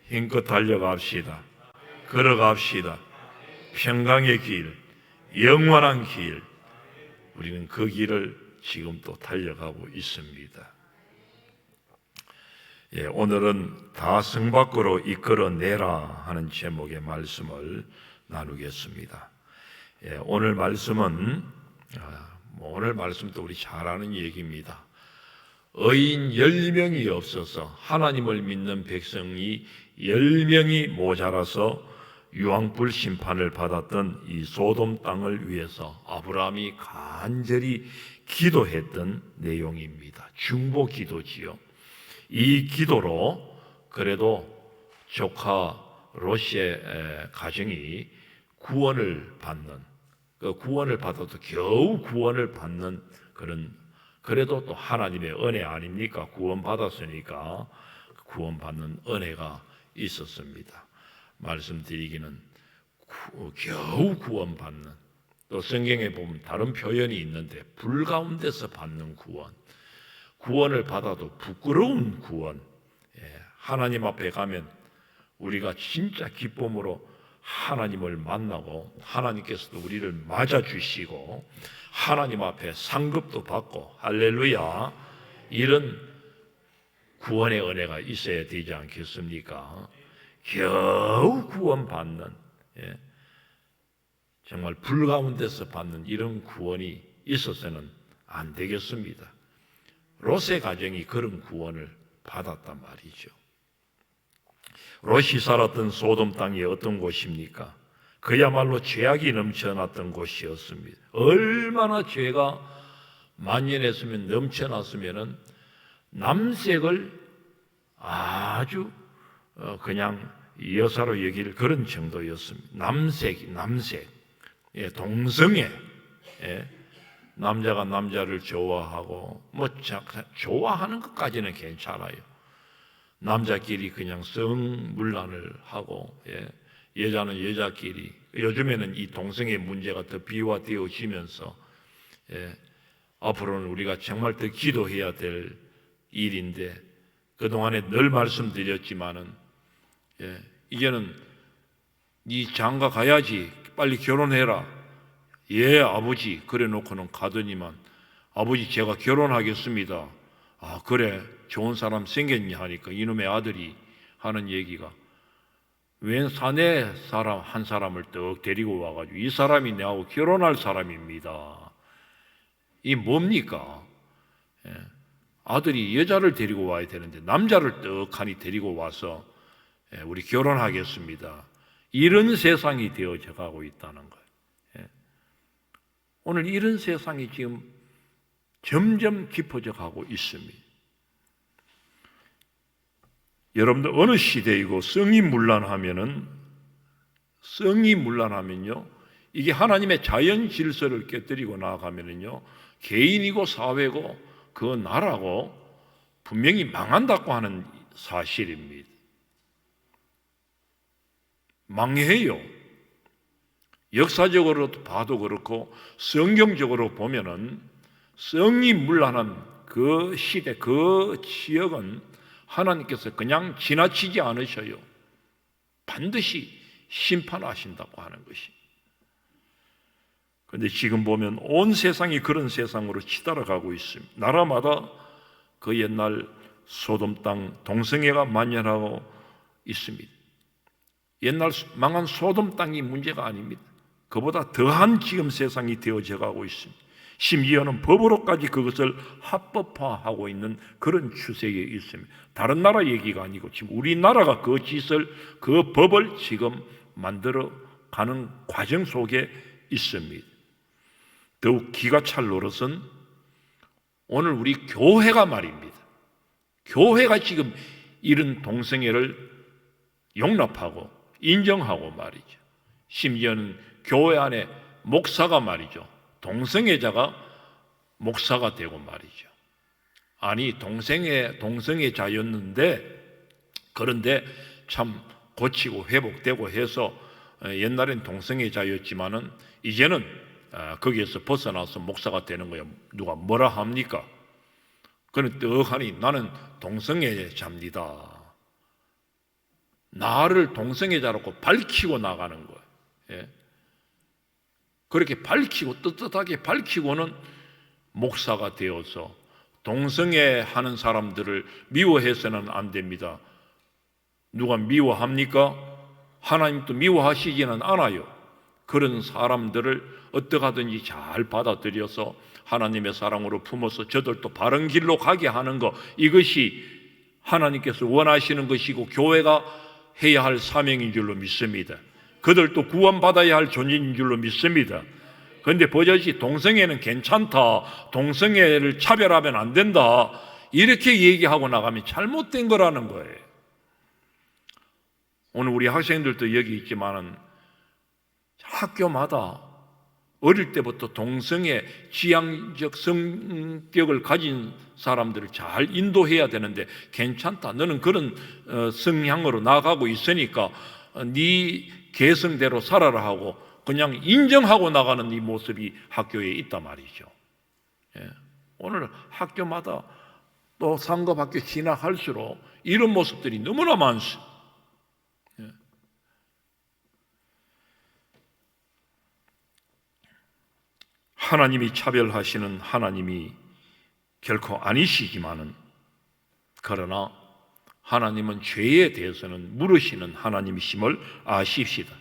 힘껏 달려갑시다. 걸어갑시다. 평강의 길, 영원한 길, 우리는 그 길을 지금 또 달려가고 있습니다. 오늘은 다 성 밖으로 이끌어내라 하는 제목의 말씀을 나누겠습니다. 오늘 말씀은 오늘 말씀도 우리 잘 아는 얘기입니다. 의인 10명이 없어서 하나님을 믿는 백성이 10명이 모자라서 유황불 심판을 받았던 이 소돔 땅을 위해서 아브라함이 간절히 기도했던 내용입니다. 중보 기도지요. 이 기도로 그래도 조카 롯의 가정이 구원을 받는, 그 구원을 받아도 겨우 구원을 받는 그런, 그래도 또 하나님의 은혜 아닙니까? 구원 받았으니까 구원받는 은혜가 있었습니다. 말씀드리기는 겨우 구원받는, 또 성경에 보면 다른 표현이 있는데 불 가운데서 받는 구원, 구원을 받아도 부끄러운 구원. 하나님 앞에 가면 우리가 진짜 기쁨으로 하나님을 만나고 하나님께서도 우리를 맞아주시고 하나님 앞에 상급도 받고 할렐루야, 이런 구원의 은혜가 있어야 되지 않겠습니까? 겨우 구원받는, 정말 불 가운데서 받는 이런 구원이 있어서는 안 되겠습니다. 롯의 가정이 그런 구원을 받았단 말이죠. 롯이 살았던 소돔 땅이 어떤 곳입니까? 그야말로 죄악이 넘쳐났던 곳이었습니다. 얼마나 죄가 만연했으면, 넘쳐났으면 남색을 아주 그냥 여사로 여길 그런 정도였습니다. 남색, 동성애, 남자가 남자를 좋아하고, 좋아하는 것까지는 괜찮아요. 남자끼리 그냥 성물란을 하고, 여자는 여자끼리, 요즘에는 이 동성애 문제가 더 비화되어지면서, 앞으로는 우리가 정말 더 기도해야 될 일인데, 그동안에 늘 말씀드렸지만은, 이제는 네 장가 가야지, 빨리 결혼해라. 예, 아버지. 그래 놓고는 가더니만, 아버지 제가 결혼하겠습니다. 아, 그래, 좋은 사람 생겼냐 하니까 이놈의 아들이 하는 얘기가, 웬 사내 사람 한 사람을 떡 데리고 와가지고 이 사람이 나하고 결혼할 사람입니다. 이 뭡니까? 아들이 여자를 데리고 와야 되는데 남자를 떡하니 데리고 와서 우리 결혼하겠습니다. 이런 세상이 되어져 가고 있다는 거예요. 오늘 이런 세상이 지금 점점 깊어져 가고 있습니다. 여러분들 어느 시대이고 성이 문란하면요, 이게 하나님의 자연 질서를 깨뜨리고 나아가면요, 개인이고 사회고 그 나라고 분명히 망한다고 하는 사실입니다. 망해요. 역사적으로도 봐도 그렇고 성경적으로 보면은 성이 문란한 그 시대, 그 지역은 하나님께서 그냥 지나치지 않으셔요. 반드시 심판하신다고 하는 것이. 그런데 지금 보면 온 세상이 그런 세상으로 치달아가고 있습니다. 나라마다 그 옛날 소돔 땅 동성애가 만연하고 있습니다. 옛날 망한 소돔 땅이 문제가 아닙니다. 그보다 더한 지금 세상이 되어져 가고 있습니다. 심지어는 법으로까지 그것을 합법화하고 있는 그런 추세에 있습니다. 다른 나라 얘기가 아니고 지금 우리나라가 그 짓을, 그 법을 지금 만들어 가는 과정 속에 있습니다. 더욱 기가 찰 노릇은 오늘 우리 교회가 말입니다. 교회가 지금 이런 동성애를 용납하고 인정하고 말이죠. 심지어는 교회 안에 목사가 말이죠, 동성애자가 목사가 되고 말이죠. 아니, 동성애자였는데, 그런데 참 고치고 회복되고 해서 옛날엔 동성애자였지만은 이제는 거기에서 벗어나서 목사가 되는 거예요. 누가 뭐라 합니까? 그는 떡하니 나는 동성애자입니다. 나를 동성애자라고 밝히고 나가는 거예요. 예. 그렇게 밝히고 떳떳하게 밝히고는 목사가 되어서 동성애 하는 사람들을 미워해서는 안 됩니다. 누가 미워합니까? 하나님도 미워하시지는 않아요. 그런 사람들을 어떻게 하든지 잘 받아들여서 하나님의 사랑으로 품어서 저들도 바른 길로 가게 하는 것, 이것이 하나님께서 원하시는 것이고 교회가 해야 할 사명인 줄로 믿습니다. 그들도 구원받아야 할 존재인 줄로 믿습니다. 그런데 버젓이 동성애는 괜찮다, 동성애를 차별하면 안 된다, 이렇게 얘기하고 나가면 잘못된 거라는 거예요. 오늘 우리 학생들도 여기 있지만은 학교마다 어릴 때부터 동성애 지향적 성격을 가진 사람들을 잘 인도해야 되는데, 괜찮다, 너는 그런 성향으로 나가고 있으니까 네 개성대로 살아라 하고 그냥 인정하고 나가는 이 모습이 학교에 있단 말이죠. 예. 오늘 학교마다 또 상급학교 진학할수록 이런 모습들이 너무나 많습니다. 예. 하나님이 차별하시는 하나님이 결코 아니시지만은, 그러나 하나님은 죄에 대해서는 물으시는 하나님이심을 아십시다.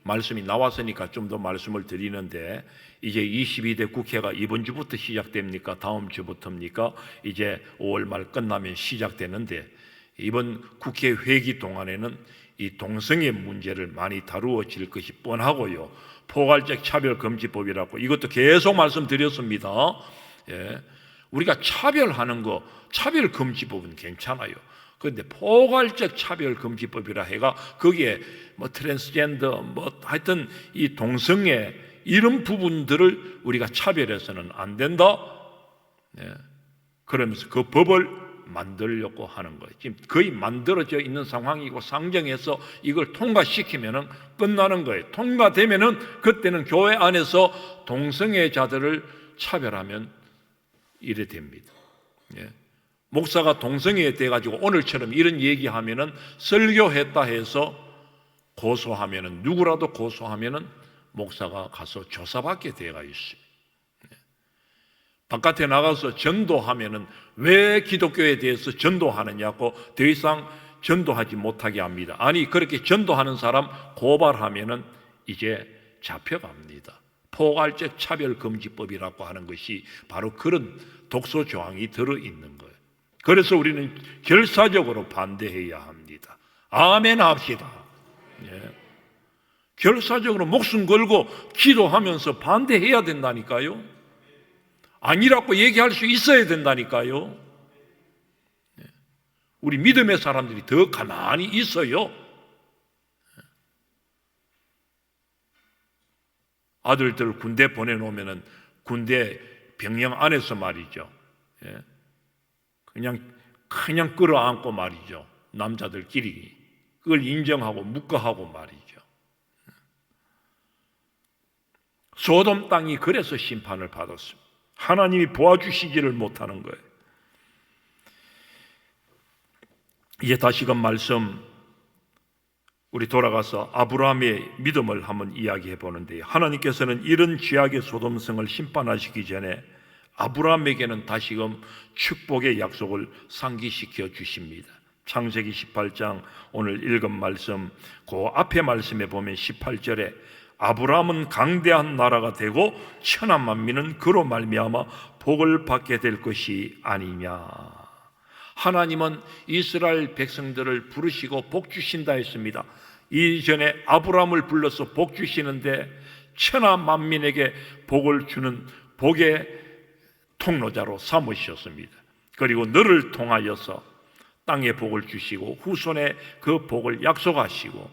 말씀이 나왔으니까 좀 더 말씀을 드리는데, 이제 22대 국회가 이번 주부터 시작됩니까? 다음 주부터입니까? 이제 5월 말 끝나면 시작되는데, 이번 국회 회기 동안에는 이 동성애 문제를 많이 다루어질 것이 뻔하고요. 포괄적 차별금지법이라고, 이것도 계속 말씀드렸습니다. 예. 우리가 차별하는 거, 차별금지법은 괜찮아요. 그런데 포괄적 차별금지법이라 해가 거기에 뭐 트랜스젠더, 뭐 하여튼 이 동성애 이런 부분들을 우리가 차별해서는 안 된다. 예. 그러면서 그 법을 만들려고 하는 거예요. 지금 거의 만들어져 있는 상황이고, 상정해서 이걸 통과시키면은 끝나는 거예요. 통과되면은 그때는 교회 안에서 동성애자들을 차별하면 이래 됩니다. 예. 목사가 동성애에 대해 가지고 오늘처럼 이런 얘기하면은, 설교했다 해서 고소하면은, 누구라도 고소하면은 목사가 가서 조사받게 되어 있습니다. 바깥에 나가서 전도하면은 왜 기독교에 대해서 전도하느냐고 더 이상 전도하지 못하게 합니다. 아니, 그렇게 전도하는 사람 고발하면은 이제 잡혀갑니다. 포괄적 차별금지법이라고 하는 것이 바로 그런 독소 조항이 들어있는 거예요. 그래서 우리는 결사적으로 반대해야 합니다. 아멘 합시다. 예. 결사적으로 목숨 걸고 기도하면서 반대해야 된다니까요. 아니라고 얘기할 수 있어야 된다니까요. 우리 믿음의 사람들이 더 가만히 있어요. 아들들 군대 보내놓으면 군대 병영 안에서 말이죠. 그냥 끌어안고 말이죠. 남자들끼리 그걸 인정하고 묵과하고 말이죠. 소돔 땅이 그래서 심판을 받았습니다. 하나님이 보아주시지를 못하는 거예요. 이제 다시금 말씀, 우리 돌아가서 아브라함의 믿음을 한번 이야기해 보는데요. 하나님께서는 이런 죄악의 소돔성을 심판하시기 전에 아브라함에게는 다시금 축복의 약속을 상기시켜 주십니다. 창세기 18장 오늘 읽은 말씀, 그 앞에 말씀에 보면 18절에 아브라함은 강대한 나라가 되고 천한 만민은 그로 말미암아 복을 받게 될 것이 아니냐. 하나님은 이스라엘 백성들을 부르시고 복 주신다 했습니다. 이전에 아브라함을 불러서 복 주시는데 천한 만민에게 복을 주는 복의 통로자로 삼으셨습니다. 그리고 너를 통하여서 땅에 복을 주시고 후손에 그 복을 약속하시고,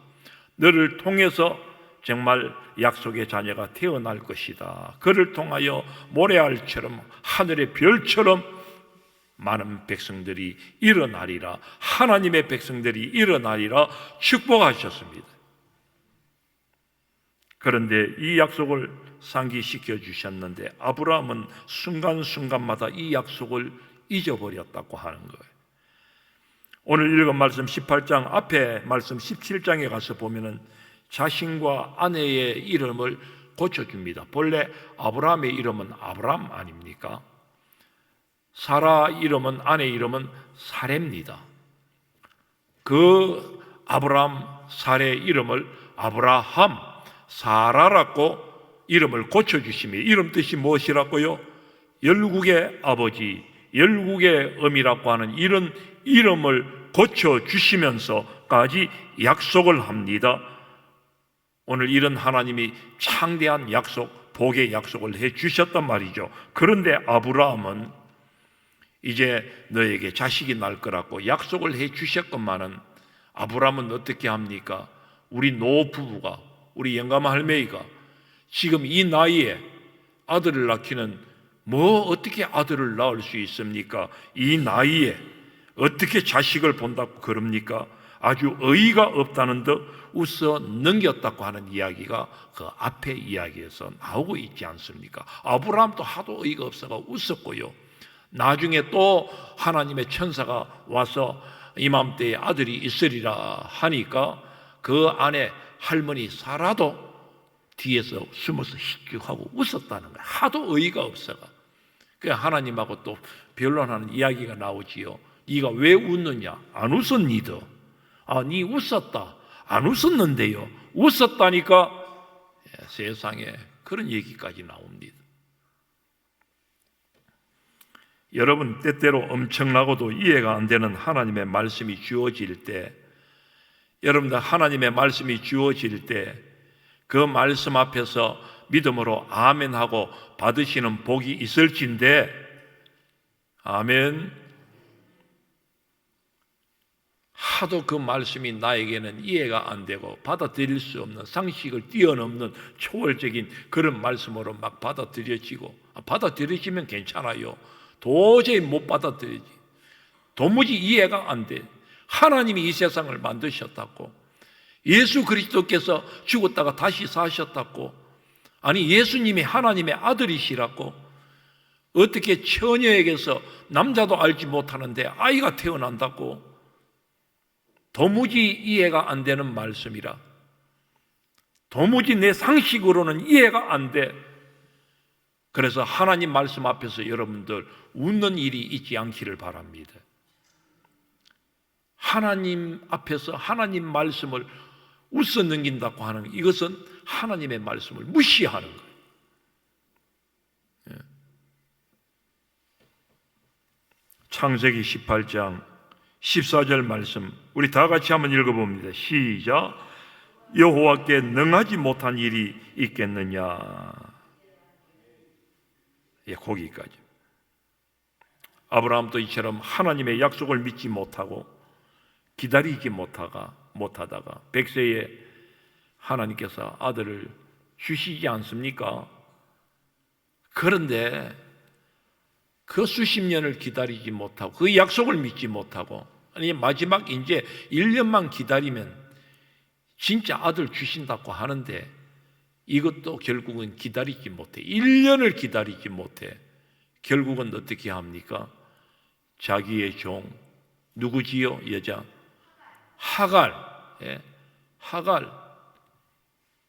너를 통해서 정말 약속의 자녀가 태어날 것이다. 그를 통하여 모래알처럼 하늘의 별처럼 많은 백성들이 일어나리라, 하나님의 백성들이 일어나리라 축복하셨습니다. 그런데 이 약속을 상기시켜 주셨는데 아브라함은 순간순간마다 이 약속을 잊어버렸다고 하는 거예요. 오늘 읽은 말씀 18장 앞에 말씀 17장에 가서 보면은 자신과 아내의 이름을 고쳐줍니다. 본래 아브라함의 이름은 아브람 아닙니까? 사라 이름은, 아내 이름은 사레입니다. 그 아브람 사레 이름을 아브라함 사라라고 이름을 고쳐주십니다. 이름 뜻이 무엇이라고요? 열국의 아버지, 열국의 어미라고 하는 이런 이름을 고쳐주시면서까지 약속을 합니다. 오늘 이런 하나님이 창대한 약속, 복의 약속을 해주셨단 말이죠. 그런데 아브라함은 이제 너에게 자식이 날 거라고 약속을 해주셨건만은 아브라함은 어떻게 합니까? 우리 노부부가, 우리 영감 할매이가 지금 이 나이에 아들을 낳기는 어떻게 아들을 낳을 수 있습니까? 이 나이에 어떻게 자식을 본다고 그럽니까? 아주 어이가 없다는 듯 웃어 넘겼다고 하는 이야기가 그 앞에 이야기에서 나오고 있지 않습니까? 아브라함도 하도 어이가 없어가 웃었고요. 나중에 또 하나님의 천사가 와서 이맘때에 아들이 있으리라 하니까 그 안에 할머니 사라도 뒤에서 숨어서 힐끗하고 웃었다는 거예요. 하도 어이가 없어가. 그 하나님하고 또 변론하는 이야기가 나오지요. 네가 왜 웃느냐? 안 웃었니더? 네 웃었다. 안 웃었는데요. 웃었다니까. 세상에 그런 얘기까지 나옵니다. 여러분, 때때로 엄청나고도 이해가 안 되는 하나님의 말씀이 주어질 때, 여러분들 하나님의 말씀이 주어질 때 그 말씀 앞에서 믿음으로 아멘하고 받으시는 복이 있을진데, 아멘. 하도 그 말씀이 나에게는 이해가 안 되고 받아들일 수 없는, 상식을 뛰어넘는 초월적인 그런 말씀으로 막 받아들여지고, 받아들여지면 괜찮아요. 도저히 못 받아들이지. 도무지 이해가 안 돼. 하나님이 이 세상을 만드셨다고, 예수 그리스도께서 죽었다가 다시 사셨다고, 아니 예수님이 하나님의 아들이시라고, 어떻게 처녀에게서 남자도 알지 못하는데 아이가 태어난다고, 도무지 이해가 안 되는 말씀이라, 도무지 내 상식으로는 이해가 안 돼. 그래서 하나님 말씀 앞에서 여러분들 웃는 일이 있지 않기를 바랍니다. 하나님 앞에서 하나님 말씀을 웃어 넘긴다고 하는 이것은 하나님의 말씀을 무시하는 거예요. 창세기 18장 14절 말씀 우리 다 같이 한번 읽어봅니다. 시작. 여호와께 능하지 못한 일이 있겠느냐. 거기까지. 아브라함도 이처럼 하나님의 약속을 믿지 못하고 기다리지 못하다가 100세에 하나님께서 아들을 주시지 않습니까? 그런데 그 수십 년을 기다리지 못하고 그 약속을 믿지 못하고, 아니 마지막 이제 1년만 기다리면 진짜 아들 주신다고 하는데 이것도 결국은 기다리지 못해. 1년을 기다리지 못해. 결국은 어떻게 합니까? 자기의 종, 누구지요? 여자 하갈. 하갈.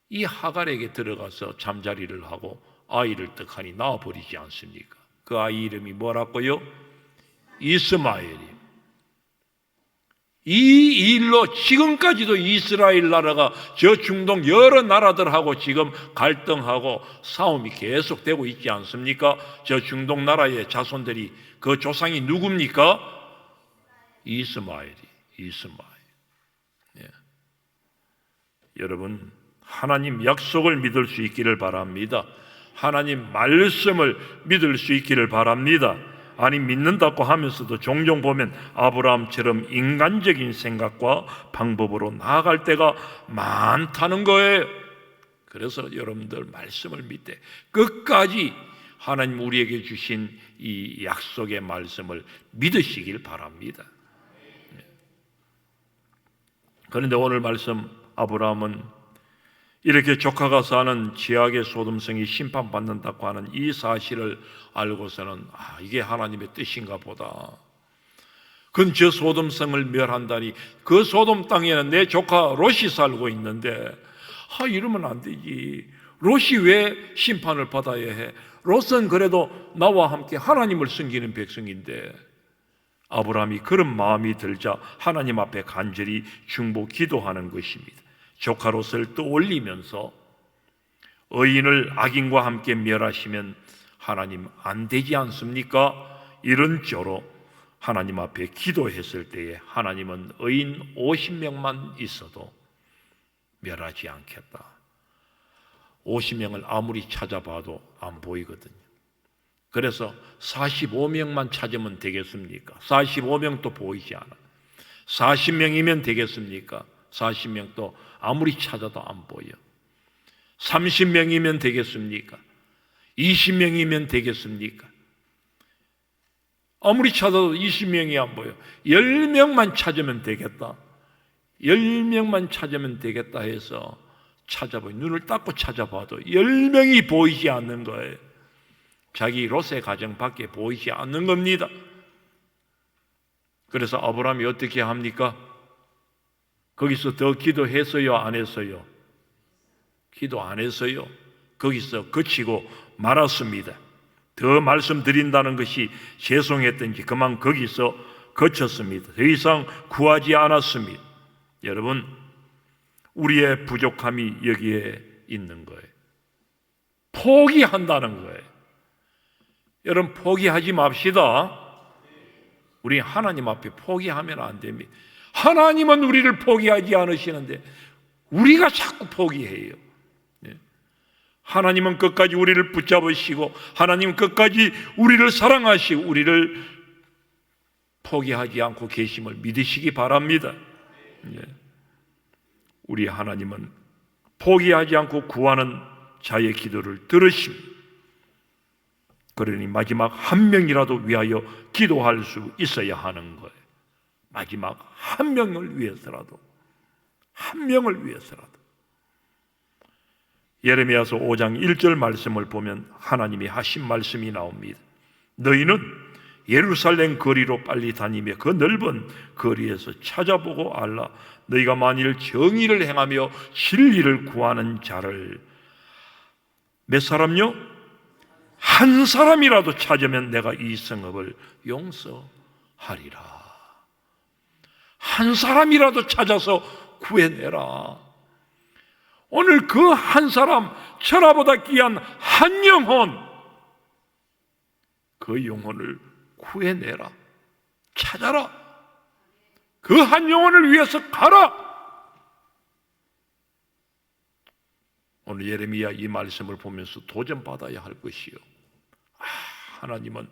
이 하갈에게 들어가서 잠자리를 하고 아이를 떡하니 낳아버리지 않습니까? 그 아이 이름이 뭐라고요? 이스마엘이. 이 일로 지금까지도 이스라엘 나라가 저 중동 여러 나라들하고 지금 갈등하고 싸움이 계속되고 있지 않습니까? 저 중동 나라의 자손들이 그 조상이 누굽니까? 이스마엘. 여러분, 하나님 약속을 믿을 수 있기를 바랍니다. 하나님 말씀을 믿을 수 있기를 바랍니다. 아니 믿는다고 하면서도 종종 보면 아브라함처럼 인간적인 생각과 방법으로 나아갈 때가 많다는 거예요. 그래서 여러분들 말씀을 믿되 끝까지 하나님 우리에게 주신 이 약속의 말씀을 믿으시길 바랍니다. 그런데 오늘 말씀 아브라함은 이렇게 조카가 사는 지악의 소돔성이 심판받는다고 하는 이 사실을 알고서는 이게 하나님의 뜻인가 보다. 그건 저 소돔성을 멸한다니, 그 소돔 땅에는 내 조카 롯이 살고 있는데 이러면 안 되지. 롯이 왜 심판을 받아야 해? 롯은 그래도 나와 함께 하나님을 섬기는 백성인데. 아브라함이 그런 마음이 들자 하나님 앞에 간절히 중보 기도하는 것입니다. 조카 롯을 떠올리면서 의인을 악인과 함께 멸하시면 하나님 안 되지 않습니까? 이런 조로 하나님 앞에 기도했을 때에 하나님은 의인 50명만 있어도 멸하지 않겠다. 50명을 아무리 찾아봐도 안 보이거든요. 그래서 45명만 찾으면 되겠습니까? 45명도 보이지 않아. 40명이면 되겠습니까? 40명도 아무리 찾아도 안 보여. 30명이면 되겠습니까? 20명이면 되겠습니까? 아무리 찾아도 20명이 안 보여. 10명만 찾으면 되겠다. 10명만 찾으면 되겠다 해서 찾아봐요. 눈을 닦고 찾아봐도 10명이 보이지 않는 거예요. 자기 롯의 가정밖에 보이지 않는 겁니다. 그래서 아브라함이 어떻게 합니까? 거기서 더 기도했어요? 안 했어요? 기도 안 했어요. 거기서 그치고 말았습니다. 더 말씀드린다는 것이 죄송했던지 그만 거기서 그쳤습니다. 더 이상 구하지 않았습니다. 여러분, 우리의 부족함이 여기에 있는 거예요. 포기한다는 거예요. 여러분, 포기하지 맙시다. 우리 하나님 앞에 포기하면 안 됩니다. 하나님은 우리를 포기하지 않으시는데 우리가 자꾸 포기해요. 하나님은 끝까지 우리를 붙잡으시고 하나님은 끝까지 우리를 사랑하시고 우리를 포기하지 않고 계심을 믿으시기 바랍니다. 우리 하나님은 포기하지 않고 구하는 자의 기도를 들으십니다. 그러니 마지막 한 명이라도 위하여 기도할 수 있어야 하는 거예요. 마지막 한 명을 위해서라도, 한 명을 위해서라도. 예레미야서 5장 1절 말씀을 보면 하나님이 하신 말씀이 나옵니다. 너희는 예루살렘 거리로 빨리 다니며 그 넓은 거리에서 찾아보고 알라. 너희가 만일 정의를 행하며 진리를 구하는 자를 몇 사람요? 한 사람이라도 찾으면 내가 이 성읍을 용서하리라. 한 사람이라도 찾아서 구해내라. 오늘 그 한 사람, 천하보다 귀한 한 영혼, 그 영혼을 구해내라. 찾아라. 그 한 영혼을 위해서 가라. 오늘 예레미야 이 말씀을 보면서 도전받아야 할 것이요. 하나님은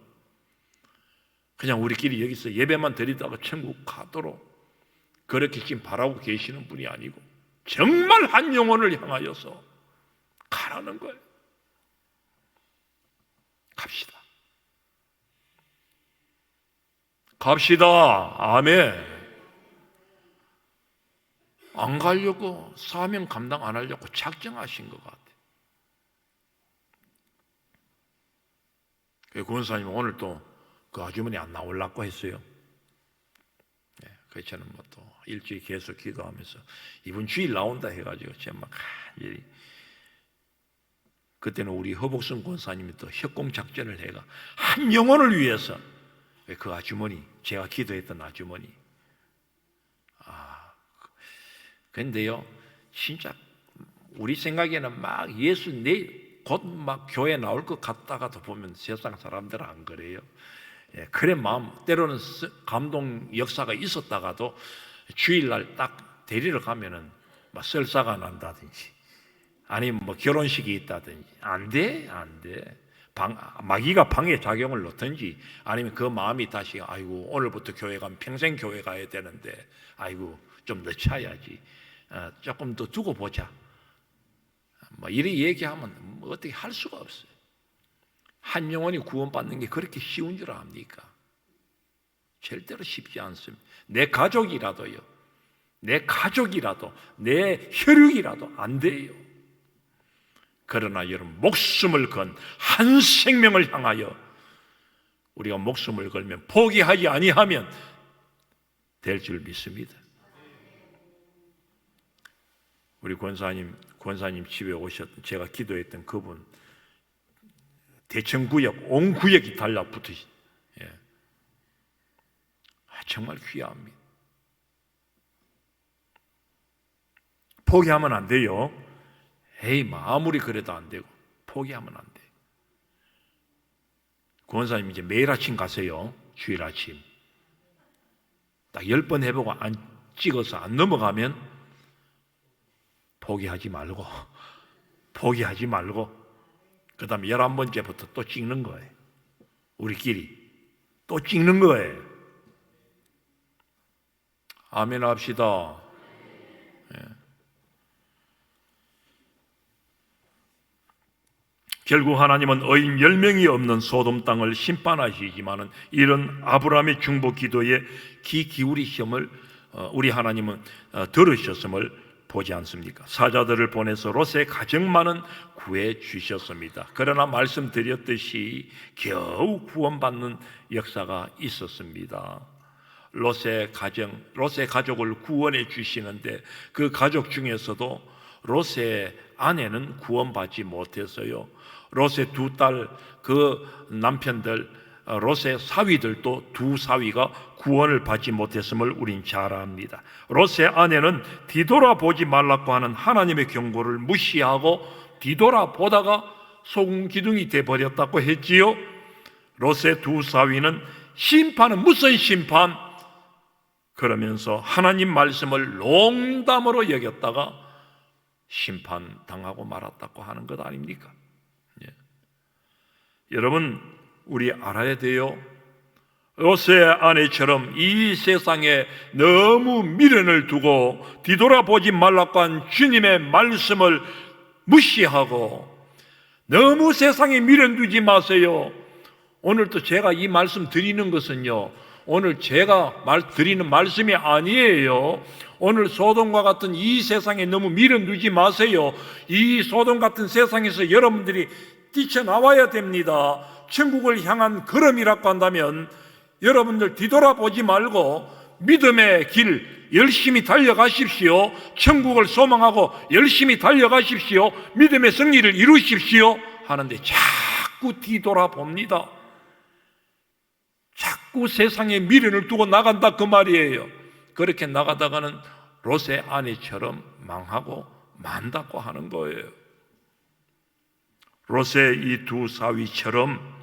그냥 우리끼리 여기서 예배만 드리다가 천국 가도록 그렇게 지금 바라고 계시는 분이 아니고 정말 한 영혼을 향하여서 가라는 거예요. 갑시다. 갑시다. 아멘. 안 가려고, 사명 감당 안 하려고 작정하신 것 같아요. 구원사님 오늘 또 그 아주머니 안 나오려고 했어요. 그래서 저는 뭐 또 일주일 계속 기도하면서 이번 주일 나온다 해가지고 제가 막 간절히, 그때는 우리 허복순 권사님이 또 협공작전을 해가 한 영혼을 위해서, 그 아주머니, 제가 기도했던 아주머니. 근데요, 진짜 우리 생각에는 막 예수 곧 막 교회 나올 것 같다가도 보면 세상 사람들은 안 그래요. 그래 마음, 때로는 감동 역사가 있었다가도 주일날 딱 데리러 가면은 막 설사가 난다든지 아니면 뭐 결혼식이 있다든지 안 돼. 마귀가 방해 작용을 놓든지 아니면 그 마음이 다시 아이고 오늘부터 교회 가면 평생 교회 가야 되는데 아이고 좀 늦춰야지, 조금 더 두고 보자, 뭐 이렇게 얘기하면 뭐 어떻게 할 수가 없어요. 한 영혼이 구원받는 게 그렇게 쉬운 줄 압니까? 절대로 쉽지 않습니다. 내 가족이라도 내 혈육이라도 안 돼요. 그러나 여러분, 목숨을 건 한 생명을 향하여 우리가 목숨을 걸면, 포기하지 아니하면 될 줄 믿습니다. 우리 권사님 집에 오셨던 제가 기도했던 그분 대청구역 온 구역이 달라붙으시. 예. 정말 귀합니다. 포기하면 안 돼요. 에이, 아무리 그래도 안 되고 포기하면 안 돼. 권사님 이제 매일 아침 가세요. 주일 아침. 딱 10번 해보고 안 찍어서 안 넘어가면 포기하지 말고 그 다음에 11번째부터 또 찍는 거예요. 우리끼리 또 찍는 거예요. 아멘 합시다. 예. 결국 하나님은 의인 10명이 없는 소돔 땅을 심판하시지만은 이런 아브라함의 중보 기도에 귀 기울이심을 우리 하나님은 들으셨음을 보지 않습니까? 사자들을 보내서 롯의 가정만은 구해 주셨습니다. 그러나 말씀드렸듯이 겨우 구원받는 역사가 있었습니다. 롯의 가족을 구원해 주시는데 그 가족 중에서도 롯의 아내는 구원받지 못했어요. 롯의 두 딸, 그 남편들, 롯의 사위들도 두 사위가 구원을 받지 못했음을 우린 잘 압니다. 롯의 아내는 뒤돌아보지 말라고 하는 하나님의 경고를 무시하고 뒤돌아보다가 소금 기둥이 되어버렸다고 했지요. 롯의 두 사위는 심판은 무슨 심판? 그러면서 하나님 말씀을 농담으로 여겼다가 심판당하고 말았다고 하는 것 아닙니까? 예. 여러분, 우리 알아야 돼요. 롯의 아내처럼 이 세상에 너무 미련을 두고 뒤돌아보지 말라고 한 주님의 말씀을 무시하고 너무 세상에 미련 두지 마세요. 오늘도 제가 이 말씀 드리는 것은요, 오늘 제가 드리는 말씀이 아니에요. 오늘 소돔과 같은 이 세상에 너무 미련 두지 마세요. 이 소돔 같은 세상에서 여러분들이 뛰쳐나와야 됩니다. 천국을 향한 걸음이라고 한다면 여러분들 뒤돌아보지 말고 믿음의 길 열심히 달려가십시오. 천국을 소망하고 열심히 달려가십시오. 믿음의 승리를 이루십시오 하는데 자꾸 뒤돌아봅니다. 자꾸 세상에 미련을 두고 나간다 그 말이에요. 그렇게 나가다가는 롯의 아내처럼 망하고 만다고 하는 거예요. 롯의 이 두 사위처럼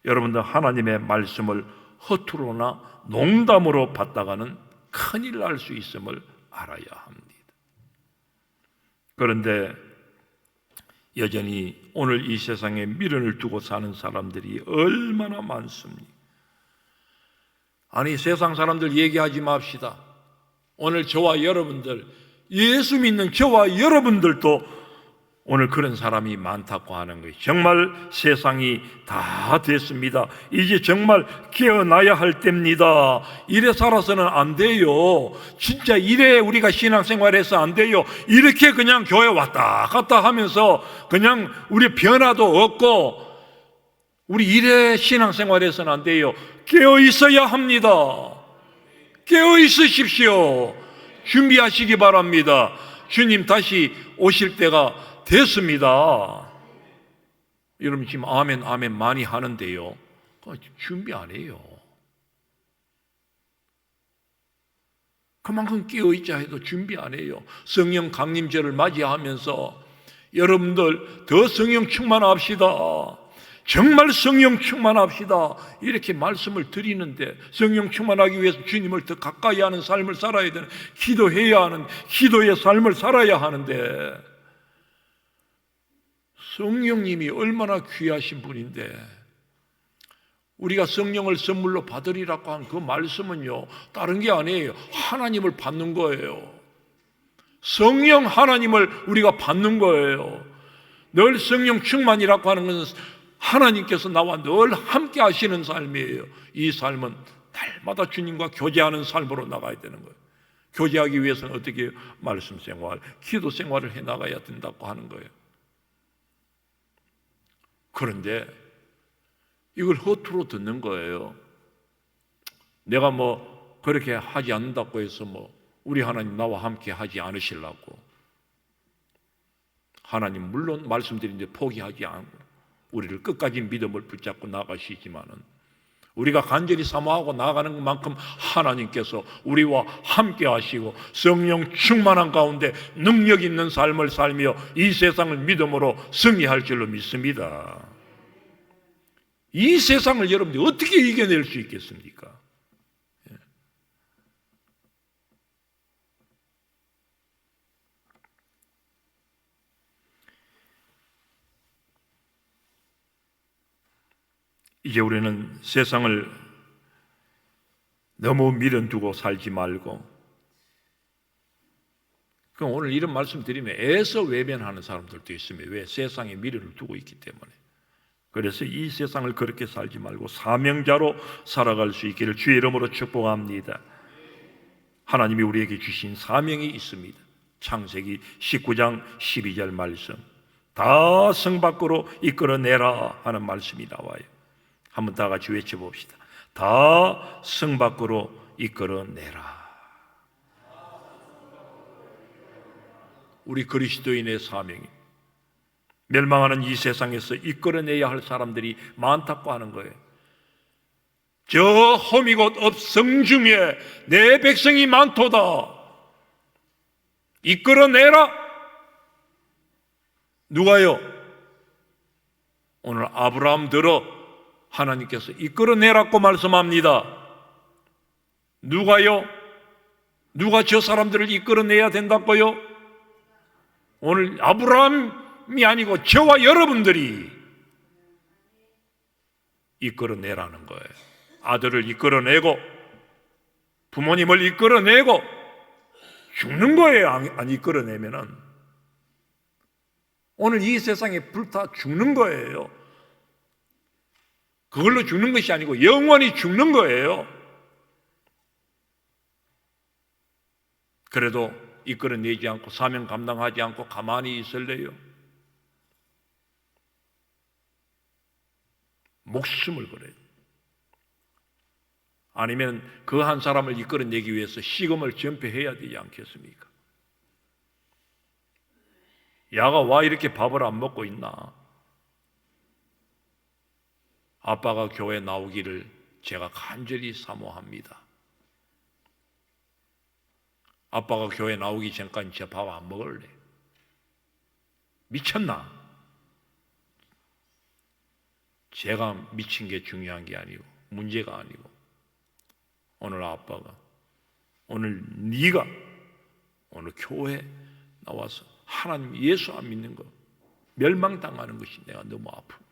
여러분들 하나님의 말씀을 허투루나 농담으로 받다가는 큰일 날 수 있음을 알아야 합니다. 그런데 여전히 오늘 이 세상에 미련을 두고 사는 사람들이 얼마나 많습니까? 아니, 세상 사람들 얘기하지 맙시다. 오늘 저와 여러분들, 예수 믿는 저와 여러분들도 오늘 그런 사람이 많다고 하는 거예요. 정말 세상이 다 됐습니다. 이제 정말 깨어나야 할 때입니다. 이래 살아서는 안 돼요. 진짜 이래 우리가 신앙생활해서 안 돼요. 이렇게 그냥 교회 왔다 갔다 하면서 그냥 우리 변화도 없고 우리 이래 신앙생활해서는 안 돼요. 깨어 있어야 합니다. 깨어 있으십시오. 준비하시기 바랍니다. 주님 다시 오실 때가 됐습니다. 여러분 지금 아멘 아멘 많이 하는데요, 준비 안 해요. 그만큼 깨어있자 해도 준비 안 해요. 성령 강림절을 맞이하면서 여러분들 더 성령 충만합시다. 정말 성령 충만합시다. 이렇게 말씀을 드리는데 성령 충만하기 위해서 주님을 더 가까이 하는 삶을 살아야 되는, 기도해야 하는 기도의 삶을 살아야 하는데 성령님이 얼마나 귀하신 분인데 우리가 성령을 선물로 받으리라고 한 그 말씀은요, 다른 게 아니에요. 하나님을 받는 거예요. 성령 하나님을 우리가 받는 거예요. 늘 성령 충만이라고 하는 것은 하나님께서 나와 늘 함께 하시는 삶이에요. 이 삶은 날마다 주님과 교제하는 삶으로 나가야 되는 거예요. 교제하기 위해서는 어떻게 해요? 말씀 생활, 기도 생활을 해나가야 된다고 하는 거예요. 그런데 이걸 허투루 듣는 거예요. 내가 그렇게 하지 않는다고 해서 우리 하나님 나와 함께 하지 않으시려고. 하나님 물론 말씀드린 데 포기하지 않고 우리를 끝까지 믿음을 붙잡고 나가시지만은 우리가 간절히 사모하고 나아가는 것만큼 하나님께서 우리와 함께 하시고 성령 충만한 가운데 능력 있는 삶을 살며 이 세상을 믿음으로 승리할 줄로 믿습니다. 이 세상을 여러분들이 어떻게 이겨낼 수 있겠습니까? 이제 우리는 세상을 너무 미련두고 살지 말고, 그럼 오늘 이런 말씀 드리면 애써 외면하는 사람들도 있습니다. 왜? 세상에 미련을 두고 있기 때문에. 그래서 이 세상을 그렇게 살지 말고 사명자로 살아갈 수 있기를 주의 이름으로 축복합니다. 하나님이 우리에게 주신 사명이 있습니다. 창세기 19장 12절 말씀, 다 성 밖으로 이끌어내라 하는 말씀이 나와요. 한번 다 같이 외쳐봅시다. 다 성 밖으로 이끌어내라. 우리 그리스도인의 사명이 멸망하는 이 세상에서 이끌어내야 할 사람들이 많다고 하는 거예요. 저 험이 곧 업성 중에 내 백성이 많도다. 이끌어내라. 누가요? 오늘 아브라함 들어 하나님께서 이끌어내라고 말씀합니다. 누가요? 누가 저 사람들을 이끌어내야 된다고요? 오늘 아브라함이 아니고 저와 여러분들이 이끌어내라는 거예요. 아들을 이끌어내고 부모님을 이끌어내고 죽는 거예요. 안 이끌어내면은 오늘 이 세상에 불타 죽는 거예요. 그걸로 죽는 것이 아니고 영원히 죽는 거예요. 그래도 이끌어내지 않고 사명 감당하지 않고 가만히 있을래요? 목숨을 걸어요. 아니면 그 한 사람을 이끌어내기 위해서 시금을 전폐해야 되지 않겠습니까? 야가 와 이렇게 밥을 안 먹고 있나? 아빠가 교회 나오기를 제가 간절히 사모합니다. 아빠가 교회 나오기 전까지 제 밥 안 먹을래. 미쳤나? 제가 미친 게 중요한 게 아니고 문제가 아니고 오늘 아빠가 오늘 네가 오늘 교회 나와서 하나님 예수 안 믿는 거 멸망당하는 것이 내가 너무 아프고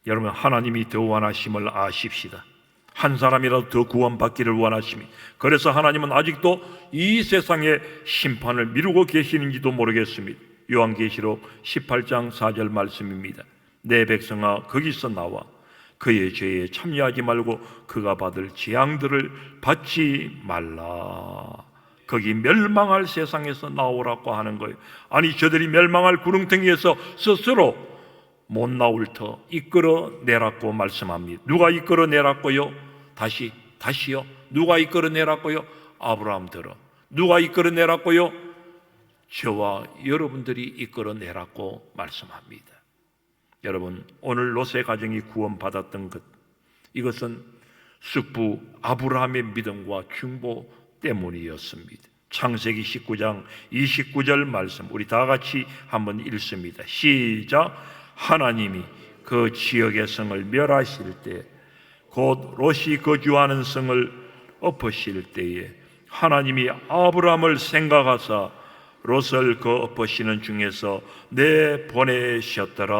여러분 하나님이 더 원하심을 아십시다. 한 사람이라도 더 구원받기를 원하심이 그래서 하나님은 아직도 이 세상의 심판을 미루고 계시는지도 모르겠습니다. 요한계시록 18장 4절 말씀입니다. 내 백성아 거기서 나와 그의 죄에 참여하지 말고 그가 받을 재앙들을 받지 말라. 거기 멸망할 세상에서 나오라고 하는 거예요. 아니 저들이 멸망할 구렁텅이에서 스스로 못 나올 터 이끌어내라고 말씀합니다. 누가 이끌어내라고요? 다시요. 누가 이끌어내라고요? 아브라함 들어. 누가 이끌어내라고요? 저와 여러분들이 이끌어내라고 말씀합니다. 여러분 오늘 롯의 가정이 구원받았던 것 이것은 숙부 아브라함의 믿음과 중보 때문이었습니다. 창세기 19장 29절 말씀 우리 다 같이 한번 읽습니다. 시작. 하나님이 그 지역의 성을 멸하실 때 곧 롯이 거주하는 성을 엎으실 때에 하나님이 아브라함을 생각하사 롯을 그 엎으시는 중에서 내보내셨더라.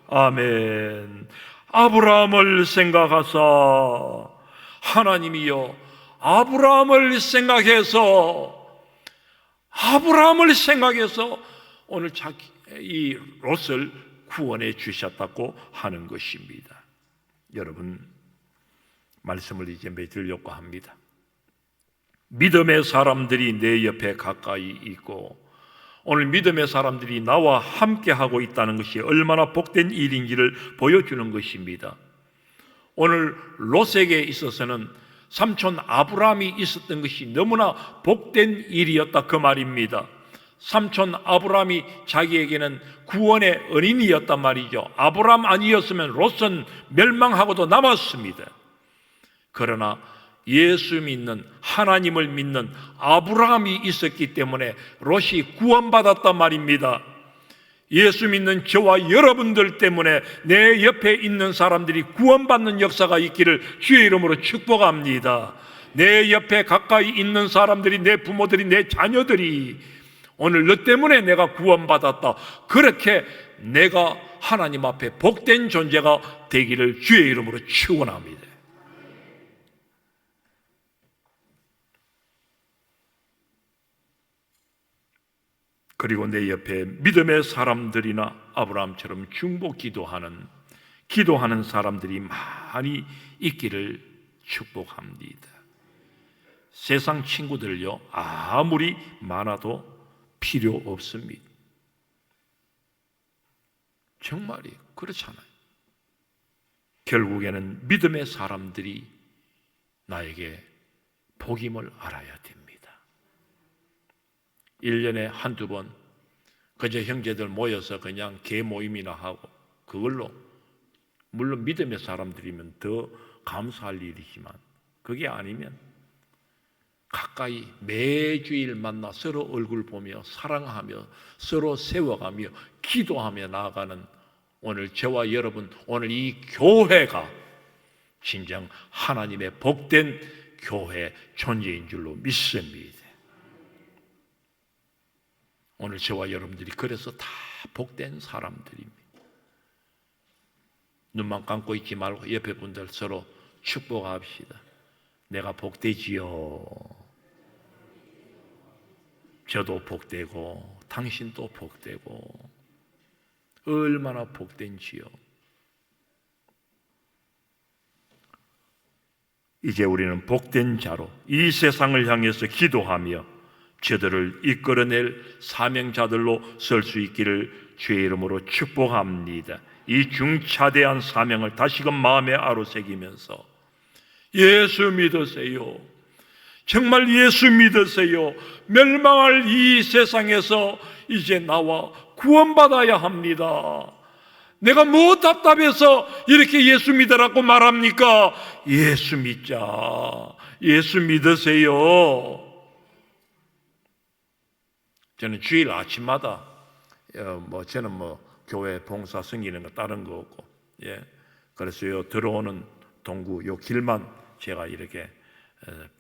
아멘. 아브라함을 생각하사 하나님이요 아브라함을 생각해서 오늘 이 롯을 구원해 주셨다고 하는 것입니다. 여러분 말씀을 이제 맺으려고 합니다. 믿음의 사람들이 내 옆에 가까이 있고 오늘 믿음의 사람들이 나와 함께 하고 있다는 것이 얼마나 복된 일인지를 보여주는 것입니다. 오늘 롯에게 있어서는 삼촌 아브라함이 있었던 것이 너무나 복된 일이었다 그 말입니다. 삼촌 아브라함이 자기에게는 구원의 은인이었단 말이죠. 아브라함 아니었으면 롯은 멸망하고도 남았습니다. 그러나 예수 믿는, 하나님을 믿는 아브라함이 있었기 때문에 롯이 구원받았단 말입니다. 예수 믿는 저와 여러분들 때문에 내 옆에 있는 사람들이 구원받는 역사가 있기를 주의 이름으로 축복합니다. 내 옆에 가까이 있는 사람들이, 내 부모들이, 내 자녀들이 오늘 너 때문에 내가 구원받았다, 그렇게 내가 하나님 앞에 복된 존재가 되기를 주의 이름으로 축원합니다. 그리고 내 옆에 믿음의 사람들이나 아브라함처럼 중보 기도하는 사람들이 많이 있기를 축복합니다. 세상 친구들요, 아무리 많아도 필요 없습니다. 정말이 그렇잖아요. 결국에는 믿음의 사람들이 나에게 복임을 알아야 됩니다. 1년에 한두 번 그저 형제들 모여서 그냥 개 모임이나 하고, 그걸로 물론 믿음의 사람들이면 더 감사할 일이지만 그게 아니면 가까이 매주일 만나 서로 얼굴 보며 사랑하며 서로 세워가며 기도하며 나아가는 오늘 저와 여러분, 오늘 이 교회가 진정 하나님의 복된 교회 존재인 줄로 믿습니다. 오늘 저와 여러분들이 그래서 다 복된 사람들입니다. 눈만 감고 있지 말고 옆에 분들 서로 축복합시다. 내가 복되지요. 저도 복되고 당신도 복되고 얼마나 복된지요. 이제 우리는 복된 자로 이 세상을 향해서 기도하며 저들을 이끌어낼 사명자들로 설 수 있기를 주의 이름으로 축복합니다. 이 중차대한 사명을 다시금 마음에 아로새기면서 예수 믿으세요. 정말 예수 믿으세요. 멸망할 이 세상에서 이제 나와 구원받아야 합니다. 내가 뭐 답답해서 이렇게 예수 믿으라고 말합니까? 예수 믿자. 예수 믿으세요. 저는 주일 아침마다 저는 교회 봉사 섬기는 거 다른 거 없고, 그래서 요 들어오는 동구 요 길만 제가 이렇게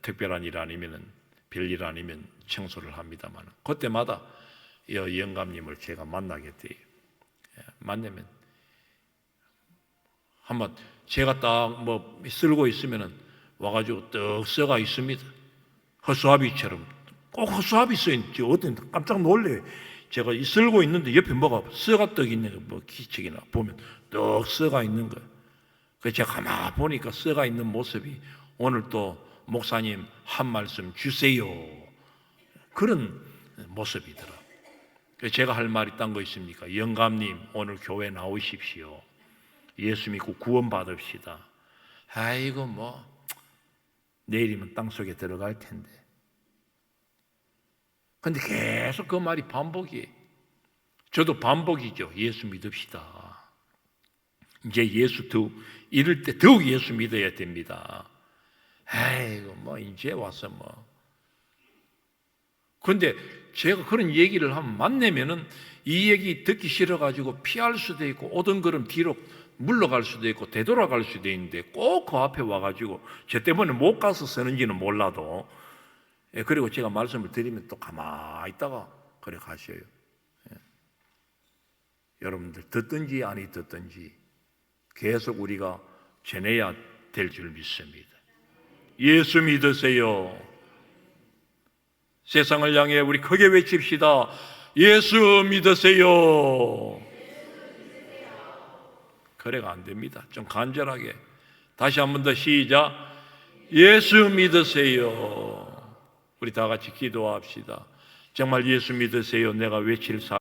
특별한 일 아니면은 별일 아니면 청소를 합니다만, 그때마다 영감님을 제가 만나게 돼요. 만나면 한번 제가 딱 쓸고 있으면은 와가지고 떡 써가 있습니다. 허수아비처럼 꼭 허수아비 써 있는지 어떤 깜짝 놀래요. 제가 쓸고 있는데 옆에 뭐가 써가 떡 있는 거, 기책이나 보면 떡 써가 있는 거예요. 그래서 제가 가만 보니까 써가 있는 모습이 오늘 또 목사님 한 말씀 주세요, 그런 모습이더라. 그래서 제가 할 말이 딴 거 있습니까? 영감님 오늘 교회 나오십시오. 예수 믿고 구원 받읍시다. 아이고 내일이면 땅속에 들어갈 텐데. 근데 계속 그 말이 반복이에요. 저도 반복이죠. 예수 믿읍시다. 이제 이럴 때 더욱 예수 믿어야 됩니다. 아이고 이제 와서 근데 제가 그런 얘기를 하면 만나면은 이 얘기 듣기 싫어가지고 피할 수도 있고 오던 걸음 뒤로 물러갈 수도 있고 되돌아갈 수도 있는데 꼭 그 앞에 와가지고 저 때문에 못 가서 쓰는지는 몰라도, 그리고 제가 말씀을 드리면 또 가만히 있다가 그래 가셔요. 여러분들 듣든지 아니 듣든지 계속 우리가 전해야 될 줄 믿습니다. 예수 믿으세요. 세상을 향해 우리 크게 외칩시다. 예수 믿으세요. 그래가 안 됩니다. 좀 간절하게 다시 한 번 더 시작. 예수 믿으세요. 우리 다 같이 기도합시다. 정말 예수 믿으세요. 내가 외칠 사